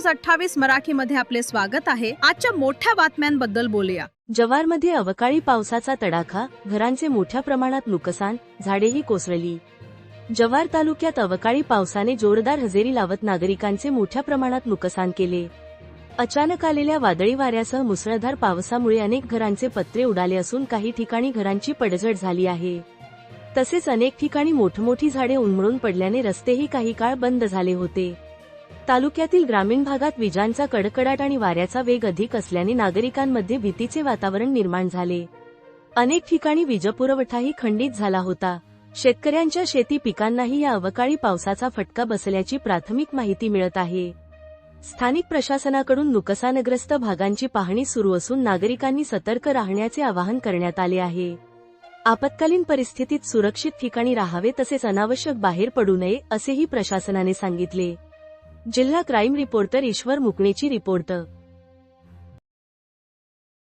News 28 मराठीमध्ये आपले स्वागत आहे। आजच्या मोठ्या बातम्यांबद्दल बोलूया। जव्हारमध्ये अवकाळी पावसाचा तडाखा, घरांचे मोठ्या प्रमाणात नुकसान, झाडेही कोसळली। जव्हार तालुक्यात अवकाळी पावसाने जोरदार हजेरी लावत नागरिकांचे मोठ्या प्रमाणात नुकसान केले। अचानक आलेल्या वादळी वाऱ्यासह मुसळधार पावसामुळे अनेक घरांचे पत्रे उडाले असून काही ठिकाणी घरांची पडझड झाली आहे। तसेच अनेक ठिकाणी मोठमोठी झाडे उन्मळून पडल्याने रस्तेही काही काळ बंद झाले होते। तालुक्यातील ग्रामीण भागात विजांचा कडकडाट आणि वाऱ्याचा वेग अधिक असल्याने नागरिकांमध्ये भीतीचे वातावरण निर्माण झाले। अनेक ठिकाणी वीजपुरवठाही खंडित झाला होता। शेतकऱ्यांच्या शेती पिकांनाही या अवकाळी पावसाचा फटका बसल्याची प्राथमिक माहिती मिळत आहे। स्थानिक प्रशासनाकडून नुकसानग्रस्त भागांची पाहणी सुरू असून नागरिकांनी सतर्क राहण्याचे आवाहन करण्यात आले आहे। आपत्कालीन परिस्थितीत सुरक्षित ठिकाणी राहावे तसेच अनावश्यक बाहेर पडू नये असेही प्रशासनाने सांगितले। जिल्हा क्राईम रिपोर्टर ईश्वर मुकणेची रिपोर्ट।